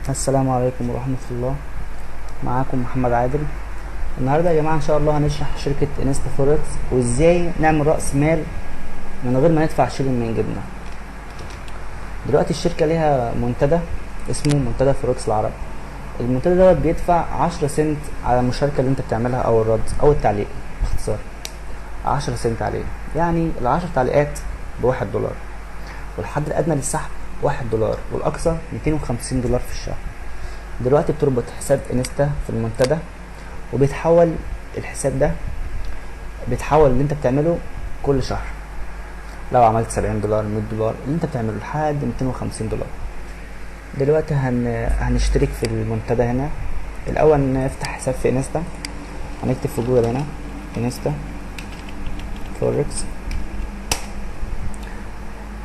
السلام عليكم ورحمة الله. معاكم محمد عادل. النهاردة يا جماعة ان شاء الله هنشرح شركة انستا فوركس وازاي نعمل رأس مال من غير ما ندفع شيلين من جيبنا. دلوقتي الشركة ليها منتدى اسمه منتدى فوركس العرب. المنتدى دوت بيدفع 10 سنت على المشاركة اللي انت بتعملها او الرد او التعليق، باختصار 10 سنت عليه. يعني ال10 تعليقات ب1 دولار، والحد الادنى للسحب 1 دولار، والاقصى 250 دولار في الشهر. دلوقتي بتربط حساب انستا في المنتدى، وبيتحول الحساب ده، بيتحول اللي انت بتعمله كل شهر. لو عملت 70 دولار 100 دولار اللي انت بتعمله لحد 250 دولار. دلوقتي هنشترك في المنتدى هنا. الاول نفتح حساب في انستا، هنكتب في جوجل هنا انستا فوركس.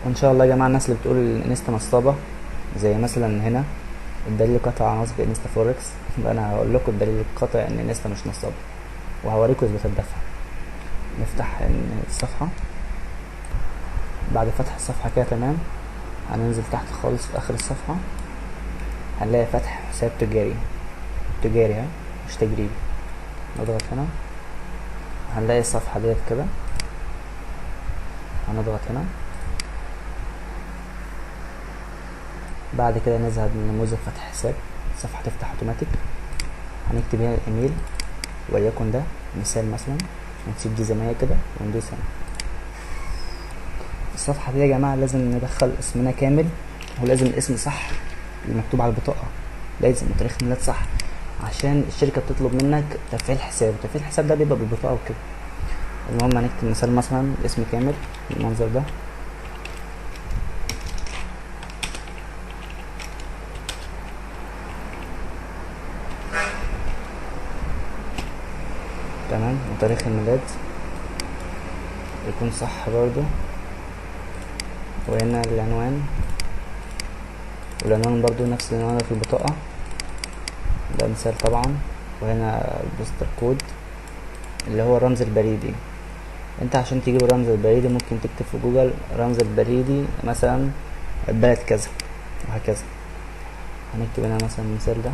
وان شاء الله يا جماعه الناس اللي بتقول الانستا نصابه، زي مثلا هنا الدليل القاطع على نصب انستا فوركس، يبقى انا هقول لكم الدليل القاطع ان انستا مش نصابه، وهوريكم اثبات الدفع. نفتح الصفحه. بعد فتح الصفحه كده تمام، هننزل تحت خالص في اخر الصفحه هنلاقي فتح حساب تجاري ها، مش تجريبي. نضغط هنا هنلاقي الصفحه ديت كده، هنضغط هنا. بعد كده نظهر نموذج فتح حساب، الصفحه تفتح اوتوماتيك. هنكتب هنا الايميل، وليكن ده مثال مثلا، ونسيب دي زي ما هي كده وندوس هنا. الصفحه دي يا جماعه لازم ندخل اسمنا كامل، ولازم الاسم صح المكتوب على البطاقه، لازم وتاريخ الميلاد صح، عشان الشركه بتطلب منك تفعيل حساب. تفعيل الحساب ده بيبقى بالبطاقه وكده. المهم هنكتب مثال مثلا الاسم كامل بالمنظر ده، تمام، وتاريخ الميلاد يكون صح برضو. وهنا العنوان، والعنوان برضو نفس العنوان في البطاقة، ده مثال طبعا. وهنا البوستر كود اللي هو الرمز البريدي. انت عشان تجيب الرمز البريدي ممكن تكتب في جوجل رمز البريدي مثلا بلد كذا، وهكذا. هنكتب هنا مثلا المثال ده،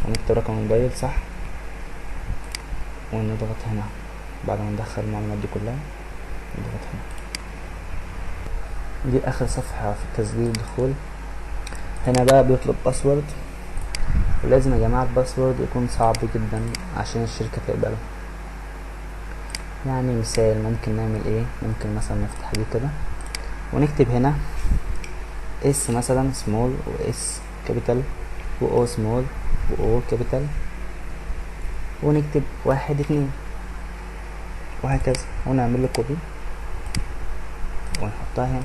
ونكتب رقم الموبايل صح، ونضغط هنا. بعد ما ندخل المعلومات دي كلها نضغط هنا. دي اخر صفحة في تسجيل الدخول. هنا بقى بيطلب باسورد، ولازم يا جماعة الباسورد يكون صعب جدا عشان الشركة تقبله. يعني مثال ممكن نعمل ايه، ممكن مثلا نفتح دي كده ونكتب هنا اس مثلا سمول، واس كابيتال، واو سمول، واو كابيتال، ونكتب 1 2 وهكذا، ونعمل له كوبي ونحطها هنا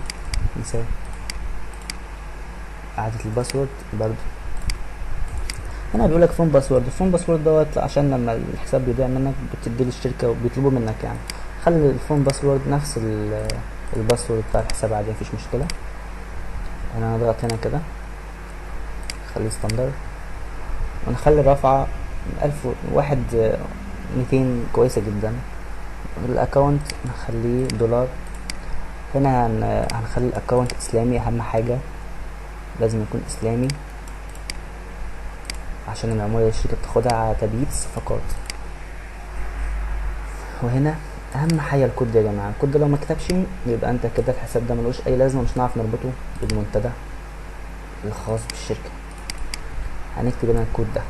مثال. اعادة الباسورد برضو هنا بيقولك فون باسورد. الفون باسورد دوت عشان لما الحساب بيضيع منك بتديه للشركة وبيطلبوا منك، يعني خلي الفون باسورد نفس الباسورد بتاع الحساب عادي، مفيش مشكلة. انا نضغط هنا كده خليه ستاندر، ونخلي الرفعة 1200 كويسة جدا. الاكونت نخليه دولار. هنا هنخلي الاكونت اسلامي، اهم حاجة لازم يكون اسلامي عشان العمولة اللي الشركة بتاخدها على تبييت الصفقات. وهنا اهم حاجة الكود ده يا جماعة، الكود ده لو ما كتبش يبقى انت كده الحساب ده ملوش اي لازمة، مش هنعرف نربطه بالمنتدى الخاص بالشركة. هنكتب هنا الكود ده،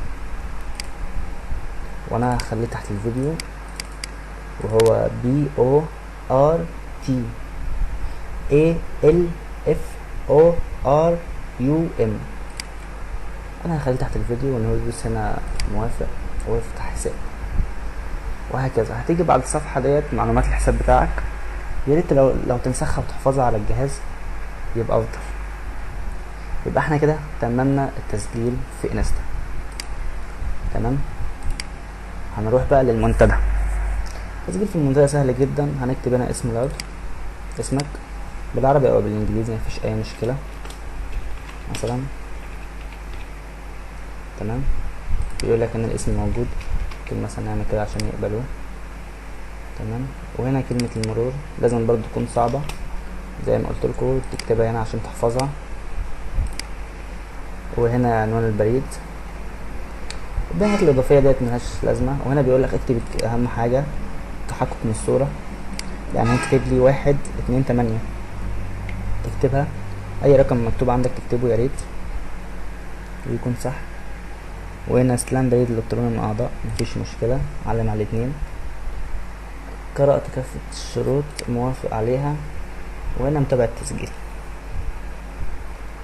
وانا هخليه تحت الفيديو، وهو BORTALFORUM. انا هخليه تحت الفيديو، وندوس هنا موافق وافتح حساب، وهكذا. هتيجي بعد الصفحة ديت معلومات الحساب بتاعك، يا ريت لو تنسخها وتحفظها على الجهاز يبقى افضل. يبقى احنا كده تممنا التسجيل في انستا. تمام، هنروح بقى للمنتدى. التسجيل في المنتدى سهل جدا. هنكتب هنا اسم العضو، اسمك بالعربي او بالانجليزي مفيش اي مشكلة مثلا. تمام، بيقول لك ان الاسم موجود، ممكن مثلا نعمل كده عشان يقبلوه. تمام، وهنا كلمة المرور لازم برضو تكون صعبة زي ما قلت لكم، تكتبها هنا عشان تحفظها. وهنا عنوان البريد. البيانات الاضافيه ديت ملهاش لازمه. وهنا بيقول لك اكتب اهم حاجه تحقق من الصوره، يعني اكتب لي 128 تكتبها. اي رقم مكتوب عندك تكتبه يا ريت ويكون صح. وهنا استلام بريد الالكتروني من اعضاء، مفيش مشكله، علم على الاتنين. قرأت كافة الشروط، موافق عليها. وهنا متابعة التسجيل.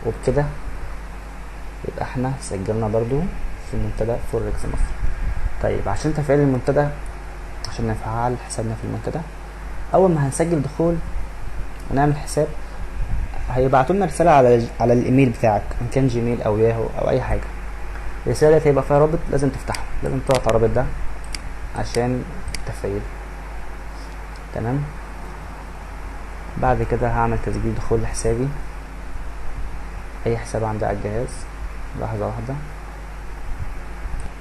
وبكده يبقى احنا سجلنا برضو في منتدى فوركس مصر. طيب عشان تفعيل المنتدى، عشان نفعل حسابنا في المنتدى، اول ما هنسجل دخول ونعمل حساب هيبعتوا لنا رساله على الايميل بتاعك، ان كان جيميل او ياهو او اي حاجه. الرساله دي هيبقى فيها رابط لازم تفتحه، لازم تضغط على الرابط ده عشان التفعيل. تمام. بعد كده هعمل تسجيل دخول لحسابي، اي حساب عندي على الجهاز. لحظه واحده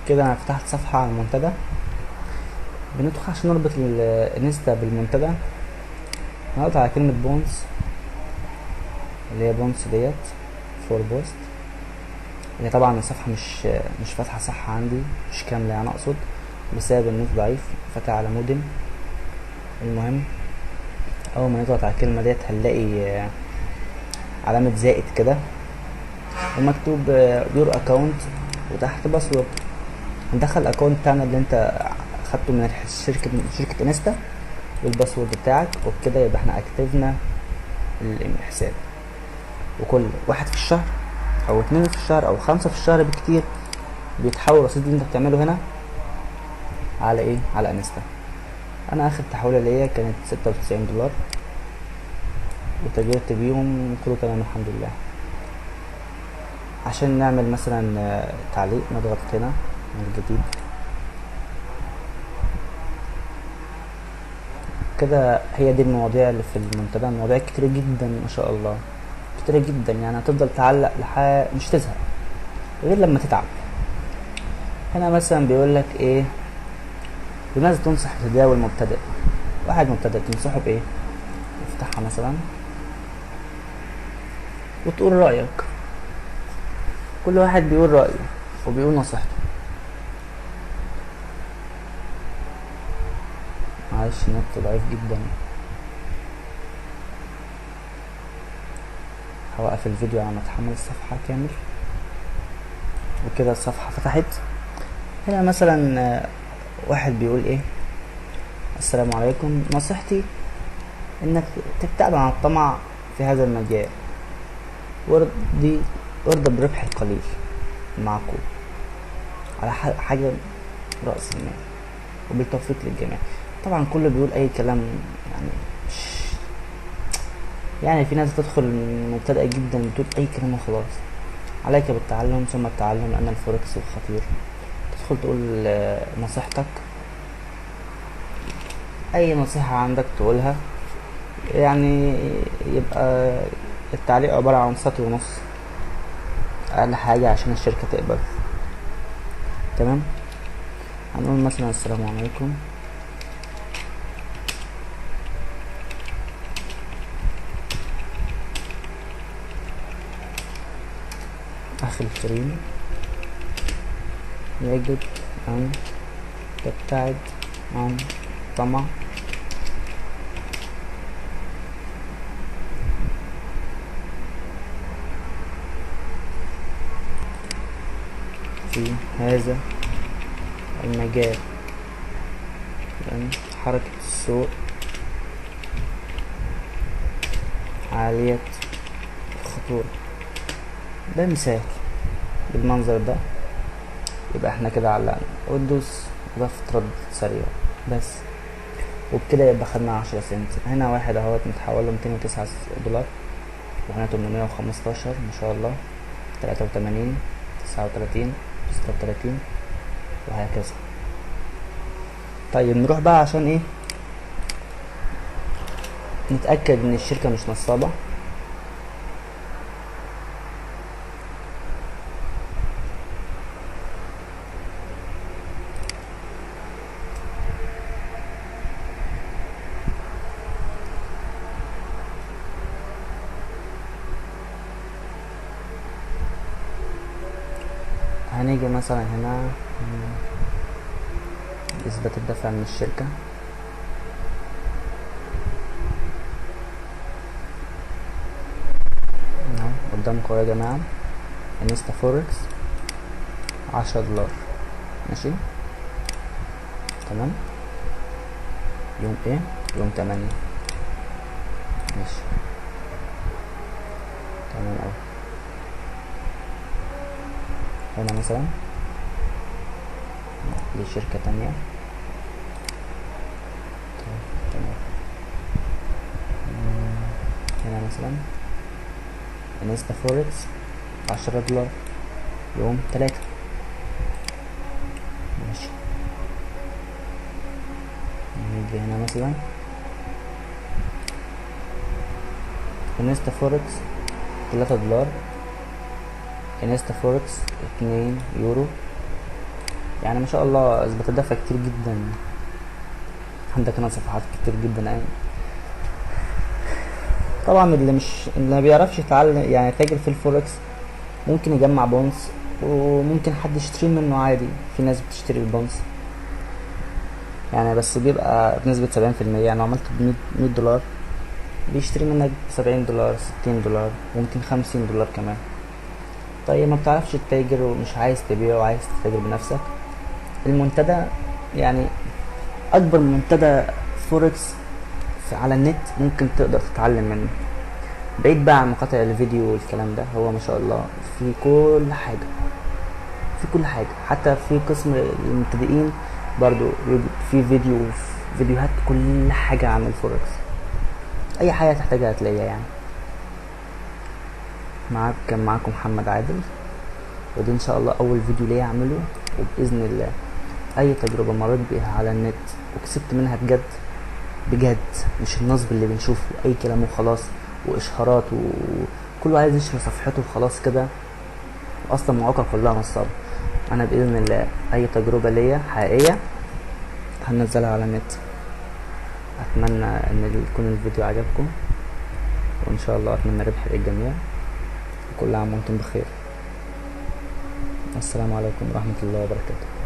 كده انا فتحت صفحه على المنتدى. بندخل عشان نربط الانستا بالمنتدى، نضغط على كلمه بونس اللي هي بونس ديت فور بوست. هي طبعا الصفحه مش فاتحه صح عندي، مش كامله يعني، اقصد بسبب النت ضعيف، فاتح على مودم. المهم اول ما نضغط على الكلمه ديت هنلاقي علامه زائد كده ومكتوب يور اكونت وتحت باسورد. هندخل الاكونت بتاعنا اللي انت خدته من شركه انستا والباسورد بتاعك، وبكده يبقى احنا اكتفنا الحساب. وكل واحد في الشهر او 2 في الشهر او 5 في الشهر بكتير بيتحول الرصيد اللي انت بتعمله هنا على ايه، على انستا. انا اخر تحويله ليا كانت $96 وتجربت بيهم كله تمام الحمد لله. عشان نعمل مثلا تعليق نضغط هنا من جديد كده. هي دي المواضيع اللي في المنتدى، مواضيع كتير جدا ما شاء الله، كتير جدا، يعني هتفضل تعلق مش تزهق غير لما تتعب. هنا مثلا بيقول لك ايه، بماذا تنصح بتداول مبتدئ؟ واحد مبتدئ تنصحه بايه؟ افتحها مثلا وتقول رأيك. كل واحد بيقول رأيه وبيقول نصيحته. معلش النت ضعيف جدا، هوقف الفيديو على ما اتحمل الصفحة كامل. وكده الصفحة فتحت. هنا مثلا واحد بيقول ايه، السلام عليكم، نصيحتي انك تبتعد عن الطمع في هذا المجال، وارضى بربح القليل المعقول على حاجة رأس المال، وبالتوفيق للجميع. طبعا كله بيقول اي كلام، يعني يعني في ناس تدخل مبتدئة جدا بتقول اي كلام وخلاص. عليك بالتعلم ثم التعلم لان الفوركس خطير. تدخل تقول نصيحتك، اي نصيحة عندك تقولها، يعني يبقى التعليق عبارة عن سطر ونص اقل حاجة عشان الشركة تقبل. تمام. هنقول مثلا السلام عليكم، اخي الكريم، يجب ان تبتعد عن الطمع في هذا المجال، لأن حركة السوق عالية الخطورة. ده مثال بالمنظر ده. يبقى احنا كده علقنا وندوس ضغط رد سريع بس، وبكده يبقى خدنا 10 سنت. هنا واحد اهوت متحوله $209 وهنا 815 ما شاء الله، 83 39 36 وهكذا. طيب نروح بقى عشان ايه نتأكد ان الشركة مش نصابة. هنيجي مثلا هنا اثبات الدفع من الشركة، اهو قدامكم يا جماعة انستا فوركس 10 دولار. ماشي تمام. يوم ايه؟ يوم 8. ماشي تمام اوي. هنا مثلا دي شركة تانية. تمام. هنا مثلا انستا فوركس 10 دولار يوم 3. ماشي. نيجي هنا مثلا انستا فوركس 3 دولار، انستا فوركس 2 يورو. يعني ما شاء الله اثبات الدفع كتير جدا. عندك هنا صفحات كتير جدا يعني. طبعا اللي ما بيعرفش يتعلم يعني يتاجر في الفوركس ممكن يجمع بونص، وممكن حد يشتري منه عادي. في ناس بتشتري البونص يعني، بس بيبقى بنسبة 70%. يعني لو عملت ب100 دولار بيشتري منك ب70 دولار 60 دولار، ممكن 50 دولار كمان. طيب ما بتعرفش تتاجر ومش عايز تبيع وعايز تتاجر بنفسك، المنتدى يعني اكبر منتدى فوركس على النت ممكن تقدر تتعلم منه. بعيد بقى عن مقاطع الفيديو والكلام ده، هو ما شاء الله في كل حاجة، في كل حاجة. حتى في قسم المبتدئين برضو في فيديوهات كل حاجة عن الفوركس. اي حاجة تحتاجها هتلاقيها يعني. كان معاكم محمد عادل، ودي ان شاء الله اول فيديو ليا اعمله. وباذن الله اي تجربة مريت بيها على النت وكسبت منها بجد بجد، مش النصب اللي بنشوفه اي كلام وخلاص واشهارات وكله عايز يشهر صفحته وخلاص كده، اصلا المواقع كلها نصاب. انا باذن الله اي تجربة ليا حقيقية هنزلها على النت. اتمنى ان يكون الفيديو عجبكم، وان شاء الله اتمنى ربح للجميع، وكل عام وانتم بخير. السلام عليكم ورحمة الله وبركاته.